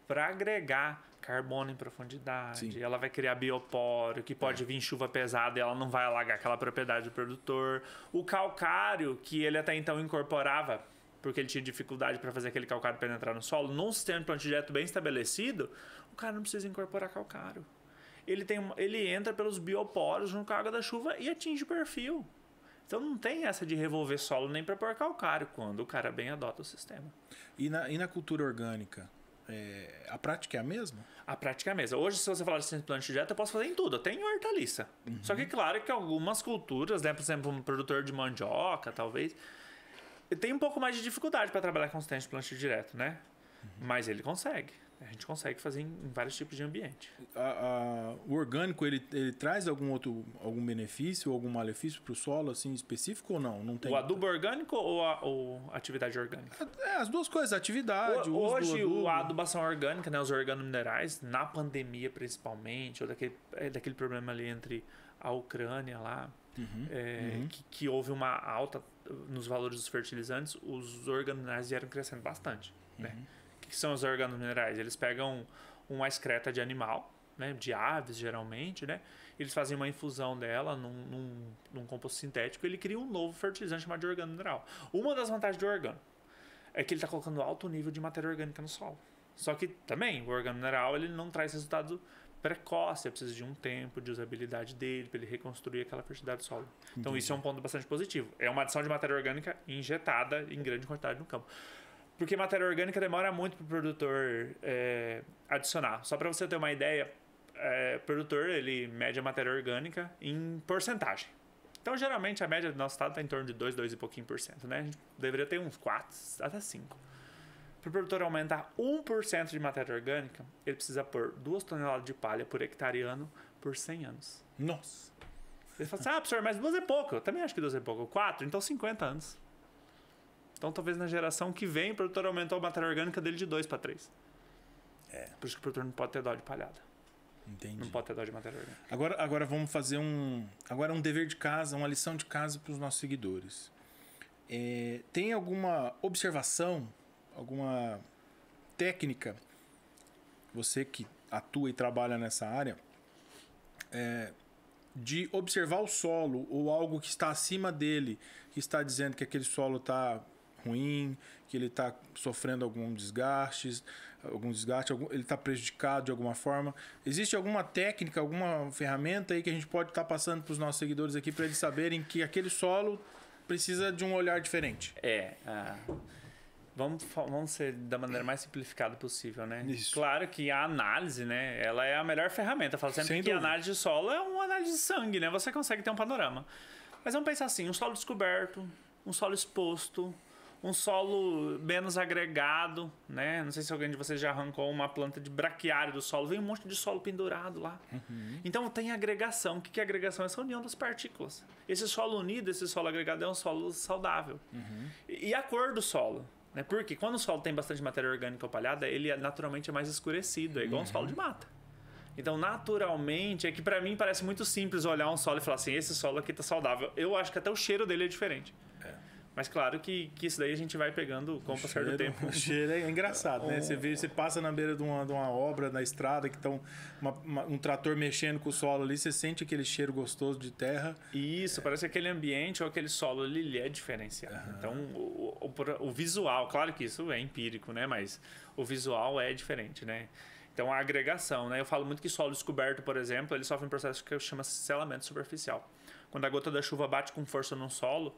para agregar carbono em profundidade. Sim. Ela vai criar bioporo, que pode vir chuva pesada e ela não vai alagar aquela propriedade do produtor. O calcário, que ele até então incorporava, porque ele tinha dificuldade para fazer aquele calcário penetrar no solo, num sistema de plantio direto bem estabelecido, o cara não precisa incorporar calcário. Ele entra pelos bioporos junto com a água da chuva e atinge o perfil. Então não tem essa de revolver solo nem para pôr calcário, quando o cara bem adota o sistema. E na cultura orgânica? A prática é a mesma? A prática é a mesma. Hoje, se você falar de plantio direto, eu posso fazer em tudo. Eu tenho hortaliça. Uhum. Só que, claro, que algumas culturas, né, por exemplo, um produtor de mandioca, talvez, tem um pouco mais de dificuldade para trabalhar com sistema de plantio direto, né? Uhum. Mas ele consegue. A gente consegue fazer em vários tipos de ambiente. O orgânico, ele traz algum benefício ou algum malefício para o solo, assim, específico ou não? Não tem... O adubo orgânico ou a atividade orgânica? As duas coisas, a atividade, hoje, a adubação orgânica, né, os organominerais, na pandemia principalmente, ou daquele problema ali entre a Ucrânia lá, que houve uma alta nos valores dos fertilizantes, os organominerais vieram crescendo bastante, né? O que são os organominerais? Eles pegam uma excreta de animal, né, de aves geralmente, né? Eles fazem uma infusão dela num composto sintético e ele cria um novo fertilizante chamado de organomineral. Uma das vantagens do orgânico é que ele está colocando alto nível de matéria orgânica no solo. Só que também o organomineral ele não traz resultado precoce, é preciso de um tempo de usabilidade dele para ele reconstruir aquela fertilidade do solo. Então isso é um ponto bastante positivo. É uma adição de matéria orgânica injetada em grande quantidade no campo. Porque matéria orgânica demora muito para o produtor adicionar. Só para você ter uma ideia, o produtor ele mede a matéria orgânica em porcentagem. Então, geralmente, a média do nosso estado está em torno de 2 e pouquinho por cento. Né? A gente deveria ter uns 4, até 5. Para o produtor aumentar 1% de matéria orgânica, ele precisa pôr 2 toneladas de palha por hectare ano por 100 anos. Nossa! Ele fala assim, professor, mas 2 é pouco. Eu também acho que 2 é pouco. 4, então 50 anos. Então, talvez na geração que vem, o produtor aumentou a matéria orgânica dele de 2 para 3. Por isso que o produtor não pode ter dó de palhada. Entendi. Não pode ter dó de matéria orgânica. Agora vamos fazer um dever de casa, uma lição de casa para os nossos seguidores. Tem alguma observação, alguma técnica, você que atua e trabalha nessa área, de observar o solo ou algo que está acima dele, que está dizendo que aquele solo está ruim, que ele está sofrendo algum desgaste, ele está prejudicado de alguma forma? Existe alguma técnica, alguma ferramenta aí que a gente pode estar passando para os nossos seguidores aqui para eles saberem que aquele solo precisa de um olhar diferente? Vamos ser da maneira mais simplificada possível, né? Isso. Claro que a análise, né? Ela é a melhor ferramenta. Eu falo sempre Sem que a dúvida. análise de solo é uma análise de sangue, né? Você consegue ter um panorama. Mas vamos pensar assim, um solo descoberto, um solo exposto, um solo menos agregado, né? Não sei se alguém de vocês já arrancou uma planta de braquiário do solo. Vem um monte de solo pendurado lá. Então tem agregação. O que é agregação? Essa união das partículas. Esse solo unido, esse solo agregado é um solo saudável. E a cor do solo? Né? Porque quando o solo tem bastante matéria orgânica ou palhada, ele naturalmente é mais escurecido. É igual um solo de mata. Então, naturalmente, é que pra mim parece muito simples olhar um solo e falar assim, esse solo aqui tá saudável. Eu acho que até o cheiro dele é diferente. Mas claro que isso daí a gente vai pegando com o passar do tempo. O cheiro é engraçado, né? Você passa na beira de uma obra, na estrada, que estão um trator mexendo com o solo ali, você sente aquele cheiro gostoso de terra. Isso, parece que aquele ambiente ou aquele solo ele é diferenciado. Então, o visual, claro que isso é empírico, né? Mas o visual é diferente, né? Então, a agregação, né? Eu falo muito que solo descoberto, por exemplo, ele sofre um processo que chama selamento superficial. Quando a gota da chuva bate com força no solo,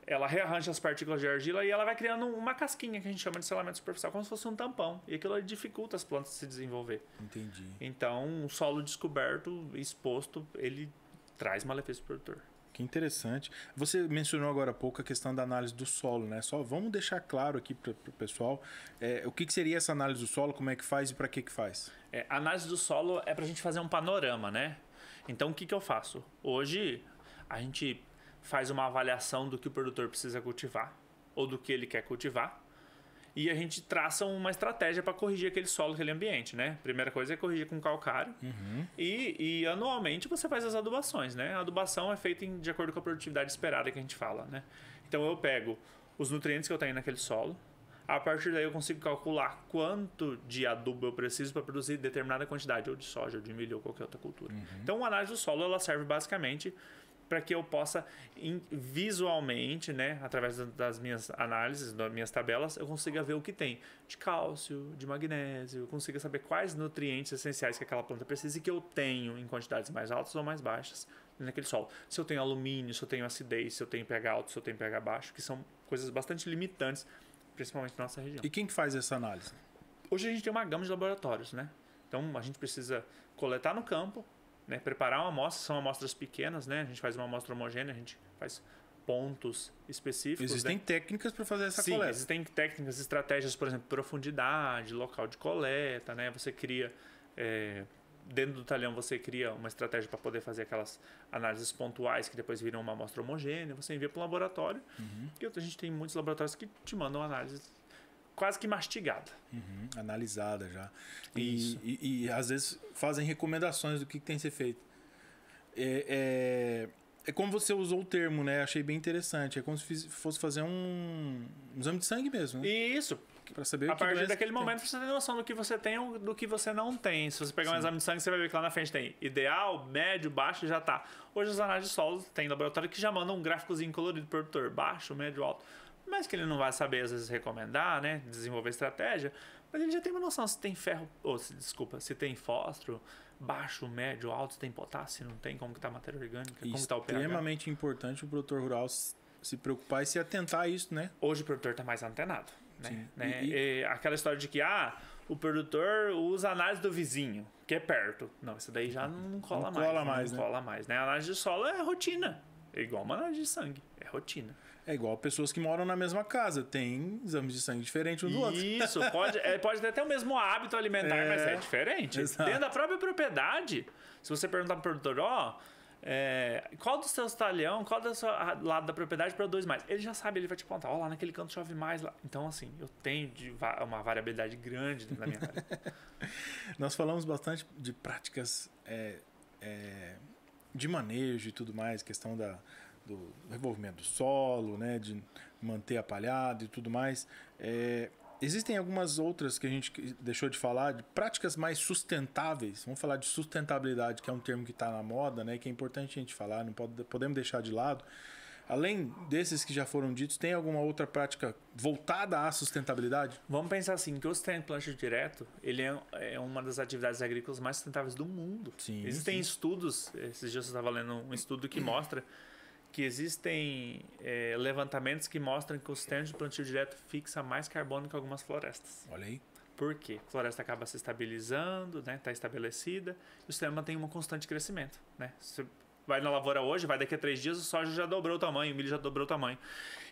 ela rearranja as partículas de argila e ela vai criando uma casquinha que a gente chama de selamento superficial, como se fosse um tampão. E aquilo dificulta as plantas se desenvolver. Entendi. Então, o solo descoberto, exposto, ele traz malefício pro produtor. Que interessante. Você mencionou agora há pouco a questão da análise do solo, né? Só vamos deixar claro aqui para o pessoal o que seria essa análise do solo, como é que faz e para que faz? A análise do solo é para a gente fazer um panorama, né? Então, o que eu faço? Hoje, a gente faz uma avaliação do que o produtor precisa cultivar ou do que ele quer cultivar e a gente traça uma estratégia para corrigir aquele solo, aquele ambiente, né? Primeira coisa é corrigir com calcário e anualmente você faz as adubações, né? A adubação é feita de acordo com a produtividade esperada que a gente fala, né? Então eu pego os nutrientes que eu tenho naquele solo, a partir daí eu consigo calcular quanto de adubo eu preciso para produzir determinada quantidade, ou de soja, ou de milho, ou qualquer outra cultura. Então a análise do solo ela serve basicamente para que eu possa visualmente, né, através das minhas análises, das minhas tabelas, eu consiga ver o que tem de cálcio, de magnésio, eu consiga saber quais nutrientes essenciais que aquela planta precisa e que eu tenho em quantidades mais altas ou mais baixas naquele solo. Se eu tenho alumínio, se eu tenho acidez, se eu tenho pH alto, se eu tenho pH baixo, que são coisas bastante limitantes, principalmente na nossa região. E quem que faz essa análise? Hoje a gente tem uma gama de laboratórios, né? Então a gente precisa coletar no campo, né, preparar uma amostra, são amostras pequenas, né? A gente faz uma amostra homogênea, a gente faz pontos específicos. Existem técnicas para fazer essa Sim, coleta? existem técnicas, estratégias, por exemplo, profundidade, local de coleta, né? Você cria, dentro do talhão, você cria uma estratégia para poder fazer aquelas análises pontuais que depois viram uma amostra homogênea, você envia para o laboratório. E a gente tem muitos laboratórios que te mandam análises quase que mastigada. Analisada já. Isso. E às vezes fazem recomendações do que tem que ser feito. É como você usou o termo, né? Achei bem interessante. É como se fosse fazer um exame de sangue mesmo, né? Isso. Para saber A o que partir daquele momento você tem noção do que você tem ou do que você não tem. Se você pegar um exame de sangue, você vai ver que lá na frente tem ideal, médio, baixo e já tá. Hoje as análises de solo tem laboratório que já mandam um gráficozinho colorido pro produtor, baixo, médio, alto. Mas que ele não vai saber, às vezes, recomendar, né? Desenvolver estratégia. Mas ele já tem uma noção se tem ferro... se tem fósforo, baixo, médio, alto, se tem potássio, se não tem, como que tá a matéria orgânica, como que tá o pH. Extremamente importante o produtor rural se preocupar e se atentar a isso, né? Hoje o produtor tá mais antenado, né? Sim. E aquela história de que, o produtor usa a análise do vizinho, que é perto. Não, isso daí já não cola mais. Não cola mais, né? A análise de solo é rotina. É igual uma análise de sangue. É rotina. É igual pessoas que moram na mesma casa. Tem exames de sangue diferentes um do outro. Isso, pode ter até o mesmo hábito alimentar, mas é diferente. Exato. Dentro da própria propriedade, se você perguntar para o produtor, Qual dos seus talhão, qual do seu lado da propriedade produz mais? Ele já sabe, ele vai te apontar, lá naquele canto chove mais lá. Então, assim, eu tenho uma variabilidade grande na minha área. Nós falamos bastante de práticas de manejo e tudo mais, questão do revolvimento do solo, né, de manter a palhada e tudo mais. Existem algumas outras que a gente deixou de falar, de práticas mais sustentáveis. Vamos falar de sustentabilidade, que é um termo que está na moda, né? Que é importante a gente falar, não podemos deixar de lado. Além desses que já foram ditos, tem alguma outra prática voltada à sustentabilidade? Vamos pensar assim, que o sistema de plantio direto, ele é uma das atividades agrícolas mais sustentáveis do mundo. Sim, Existem estudos, esses dias eu estava lendo um estudo que mostra que existem levantamentos que mostram que o sistema de plantio direto fixa mais carbono que algumas florestas. Olha aí. Por quê? A floresta acaba se estabilizando, né? Está estabelecida, e o sistema tem um constante crescimento. Né? Você vai na lavoura hoje, vai daqui a 3 dias, o soja já dobrou o tamanho, o milho já dobrou o tamanho.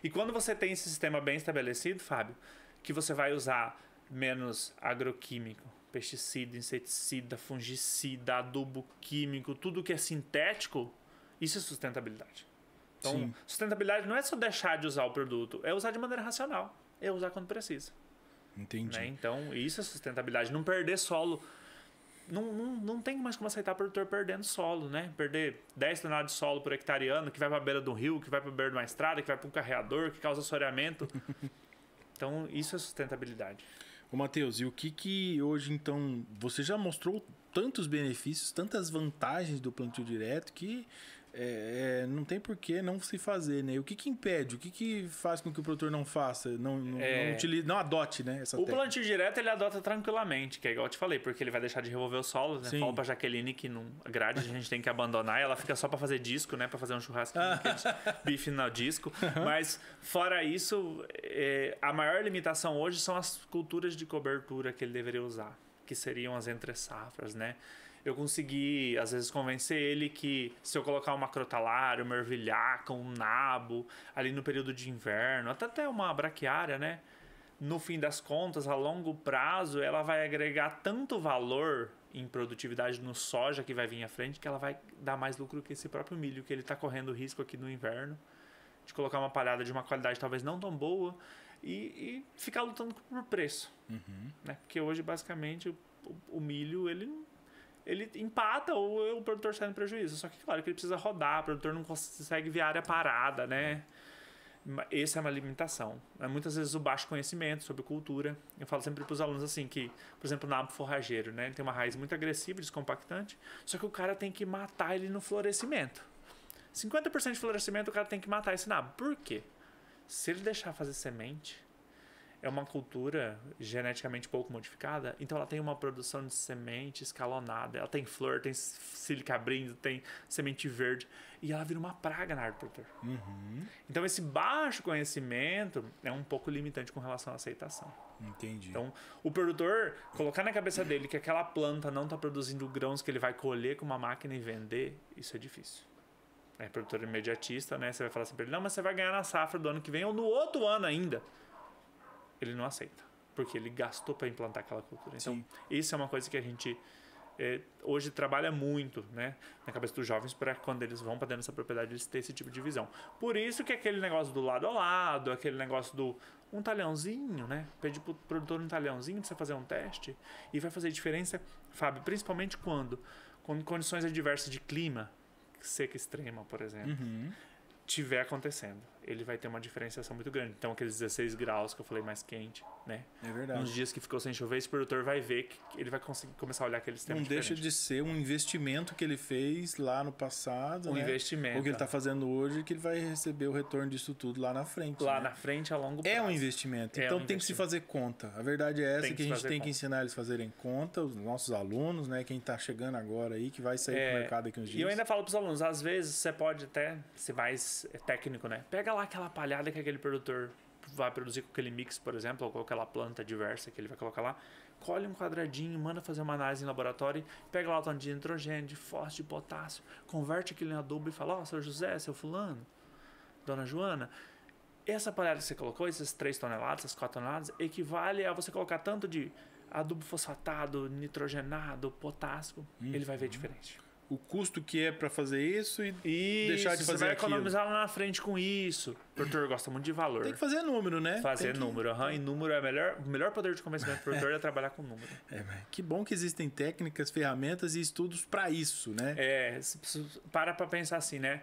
E quando você tem esse sistema bem estabelecido, Fábio, que você vai usar menos agroquímico, pesticida, inseticida, fungicida, adubo químico, tudo que é sintético, isso é sustentabilidade. Então, Sim. Sustentabilidade não é só deixar de usar o produto, é usar de maneira racional, é usar quando precisa. Entendi. Né? Então, isso é sustentabilidade, não perder solo. Não tem mais como aceitar o produtor perdendo solo, né? Perder 10 toneladas de solo por hectare ano, que vai para a beira do rio, que vai para a beira de uma estrada, que vai para um carreador, que causa assoreamento. Então, isso é sustentabilidade. Ô, Matheus, e o que hoje, então, você já mostrou tantos benefícios, tantas vantagens do plantio direto que não tem por que não se fazer, né? O que impede? O que faz com que o produtor não faça, não utilize, não adote, né, essa técnica? Plantio direto ele adota tranquilamente, que é igual eu te falei, porque ele vai deixar de revolver o solo, né? Fala pra Jaqueline que não grade, a gente tem que abandonar, ela fica só pra fazer disco, né? Pra fazer um churrasco, bife no disco. Mas fora isso, a maior limitação hoje são as culturas de cobertura que ele deveria usar, que seriam as entre-safras, né? Eu consegui, às vezes, convencer ele que se eu colocar uma crotalária, uma ervilhaca, um nabo, ali no período de inverno, até uma braquiária, né? No fim das contas, a longo prazo, ela vai agregar tanto valor em produtividade no soja que vai vir à frente, que ela vai dar mais lucro que esse próprio milho, que ele está correndo risco aqui no inverno, de colocar uma palhada de uma qualidade talvez não tão boa e ficar lutando por preço. Né? Porque hoje, basicamente, o milho, ele empata ou o produtor sai no prejuízo. Só que, claro, que ele precisa rodar, o produtor não consegue ver a área parada, né? Essa é uma limitação. Muitas vezes o baixo conhecimento sobre cultura. Eu falo sempre para os alunos assim que, por exemplo, o nabo forrageiro, né? Ele tem uma raiz muito agressiva, descompactante, só que o cara tem que matar ele no florescimento. 50% de florescimento o cara tem que matar esse nabo. Por quê? Se ele deixar fazer semente, é uma cultura geneticamente pouco modificada, então ela tem uma produção de semente escalonada. Ela tem flor, tem sílica abrindo, tem semente verde. E ela vira uma praga na árvore do produtor. Então esse baixo conhecimento é um pouco limitante com relação à aceitação. Entendi. Então o produtor colocar na cabeça dele que aquela planta não está produzindo grãos que ele vai colher com uma máquina e vender, isso é difícil. Produtor imediatista, né? Você vai falar assim para ele, não, mas você vai ganhar na safra do ano que vem ou no outro ano ainda. Ele não aceita, porque ele gastou para implantar aquela cultura. Então, isso é uma coisa que a gente hoje trabalha muito, né, na cabeça dos jovens, para quando eles vão para dentro dessa propriedade eles terem esse tipo de visão. Por isso que aquele negócio do lado a lado, aquele negócio do um talhãozinho, né, pedir para o produtor um talhãozinho para você fazer um teste, e vai fazer diferença, Fábio, principalmente quando condições adversas de clima, seca extrema, por exemplo, tiver acontecendo, ele vai ter uma diferenciação muito grande. Então, aqueles 16 graus que eu falei mais quente, né? É verdade. Nos dias que ficou sem chover, esse produtor vai ver que ele vai conseguir começar a olhar aquele sistema diferente. Não deixa de ser um investimento que ele fez lá no passado, né? Investimento. O que ele está fazendo hoje, que ele vai receber o retorno disso tudo lá na frente. Lá na frente, a longo prazo. É um investimento. Então tem que se fazer conta. A verdade é essa, que a gente tem que ensinar eles a fazerem conta, os nossos alunos, né? Quem está chegando agora aí, que vai sair pro mercado daqui uns dias. E eu ainda falo para os alunos, às vezes você pode até ser mais técnico, né? Pega lá aquela palhada que aquele produtor vai produzir com aquele mix, por exemplo, ou com aquela planta diversa que ele vai colocar lá, colhe um quadradinho, manda fazer uma análise em laboratório, pega lá o tanto de nitrogênio, de fósforo, de potássio, converte aquilo em adubo e fala, seu José, seu fulano, dona Joana, essa palhada que você colocou, essas 3 toneladas, essas 4 toneladas, equivale a você colocar tanto de adubo fosfatado, nitrogenado, potássio, ele vai ver diferente. o custo que é para fazer isso e deixar de fazer você vai aquilo. economizar lá na frente com isso. O produtor gosta muito de valor. Tem que fazer número, né? Fazer número. E número é o melhor poder de convencimento do produtor é trabalhar com número. Que bom que existem técnicas, ferramentas e estudos para isso, né? Para pensar assim, né?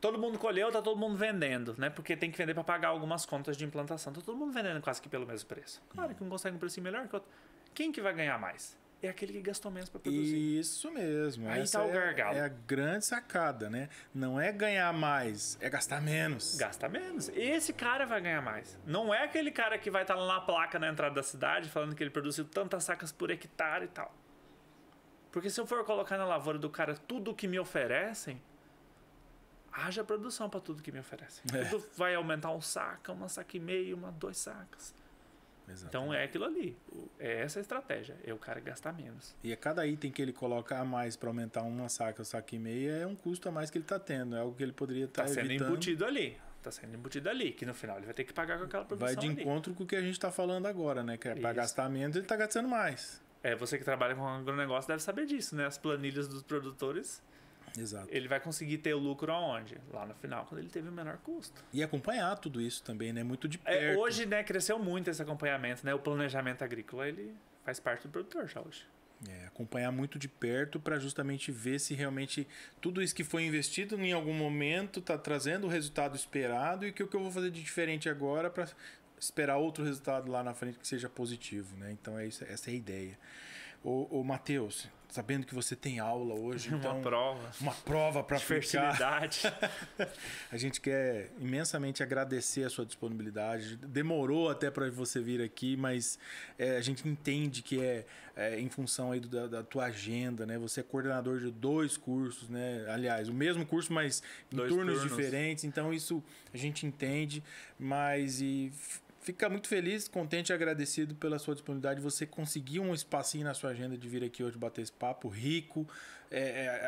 Todo mundo colheu, tá todo mundo vendendo, né? Porque tem que vender para pagar algumas contas de implantação. Tá todo mundo vendendo quase que pelo mesmo preço. Claro que um consegue um preço melhor que o outro. Quem que vai ganhar mais? É aquele que gastou menos para produzir. Isso mesmo. Aí essa tá o gargalo. É a grande sacada, né? Não é ganhar mais, é gastar menos. Gasta menos. Esse cara vai ganhar mais. Não é aquele cara que vai estar lá na placa na entrada da cidade falando que ele produziu tantas sacas por hectare e tal. Porque se eu for colocar na lavoura do cara tudo que me oferecem, haja produção para tudo que me oferecem. Tudo vai aumentar uma saca e meio, 2 sacas. Exatamente. Então é aquilo ali. É essa a estratégia. É o cara gastar menos. E a cada item que ele coloca a mais para aumentar uma saca e meia é um custo a mais que ele está tendo. É algo que ele poderia estar evitando. Está sendo embutido ali. Que no final ele vai ter que pagar com aquela produção. Vai de encontro com o que a gente está falando agora, né? Que é para gastar menos, ele está gastando mais. Você que trabalha com agronegócio deve saber disso, né? As planilhas dos produtores. Exato. Ele vai conseguir ter o lucro aonde? Lá no final, quando ele teve o menor custo. E acompanhar tudo isso também, né? Muito de perto. Hoje, né, cresceu muito esse acompanhamento, né? O planejamento agrícola, ele faz parte do produtor já hoje. Acompanhar muito de perto para justamente ver se realmente tudo isso que foi investido em algum momento está trazendo o resultado esperado e o que eu vou fazer de diferente agora para esperar outro resultado lá na frente que seja positivo, né? Então essa é a ideia. Ô Matheus, sabendo que você tem aula hoje, então uma prova para fertilidade. A gente quer imensamente agradecer a sua disponibilidade. Demorou até para você vir aqui, mas a gente entende que em função aí da tua agenda, né? Você é coordenador de 2 cursos, né? Aliás, o mesmo curso, mas em turnos diferentes. Então isso a gente entende, mas fica muito feliz, contente e agradecido pela sua disponibilidade. Você conseguiu um espacinho na sua agenda de vir aqui hoje bater esse papo rico,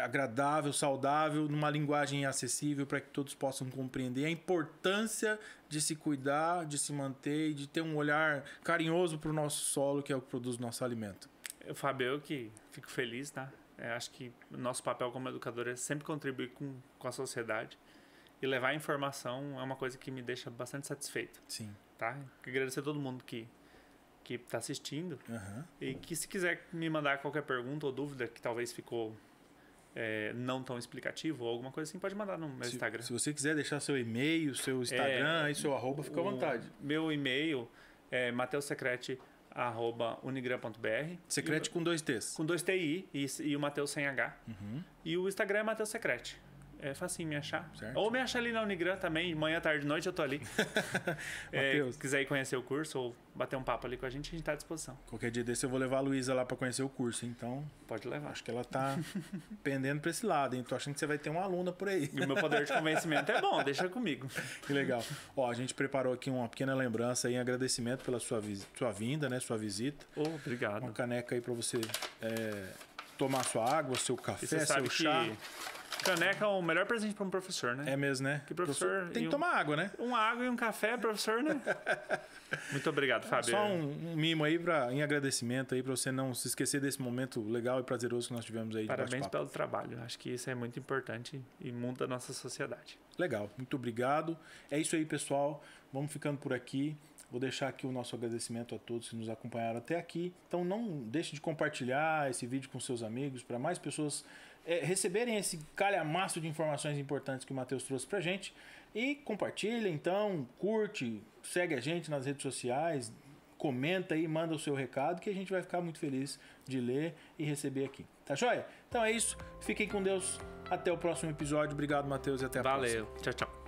agradável, saudável, numa linguagem acessível para que todos possam compreender a importância de se cuidar, de se manter e de ter um olhar carinhoso para o nosso solo, que é o que produz o nosso alimento. Fábio, eu que fico feliz, tá? Acho que o nosso papel como educador é sempre contribuir com a sociedade. E levar a informação é uma coisa que me deixa bastante satisfeito. Sim. Tá? Agradecer a todo mundo que está assistindo. E que se quiser me mandar qualquer pergunta ou dúvida que talvez ficou não tão explicativo ou alguma coisa assim, pode mandar no meu Instagram. Se você quiser deixar seu e-mail, seu Instagram e seu @, fica à vontade. Meu e-mail é mateusecrete@unigram.br. Secrete com 2 T's. Com 2 TI e o Mateus sem H. E o Instagram é Mateus Secrete. É facinho me achar. Certo. Ou me acha ali na Unigram também. Manhã, tarde, noite eu tô ali. Quiser ir conhecer o curso ou bater um papo ali com a gente tá à disposição. Qualquer dia desse eu vou levar a Luísa lá para conhecer o curso, então... Pode levar. Acho que ela tá pendendo para esse lado, hein? Tô achando que você vai ter uma aluna por aí. E o meu poder de convencimento é bom, deixa comigo. Que legal. A gente preparou aqui uma pequena lembrança em agradecimento pela sua vinda, né? Sua visita. Obrigado. Uma caneca aí para você tomar sua água, seu café, seu chá. Caneca é o melhor presente para um professor, né? É mesmo, né? Que professor tem que tomar água, né? Uma água e um café, professor, né? Muito obrigado, Fábio. Só um mimo aí em agradecimento aí para você não se esquecer desse momento legal e prazeroso que nós tivemos aí. Parabéns pelo trabalho. Acho que isso é muito importante e muda a nossa sociedade. Legal. Muito obrigado. É isso aí, pessoal. Vamos ficando por aqui. Vou deixar aqui o nosso agradecimento a todos que nos acompanharam até aqui. Então não deixe de compartilhar esse vídeo com seus amigos para mais pessoas receberem esse calhamaço de informações importantes que o Matheus trouxe pra gente. E compartilha, então, curte, segue a gente nas redes sociais, comenta aí, manda o seu recado que a gente vai ficar muito feliz de ler e receber aqui. Tá joia? Então é isso. Fiquem com Deus. Até o próximo episódio. Obrigado, Matheus, e até a próxima. Valeu. Tchau, tchau.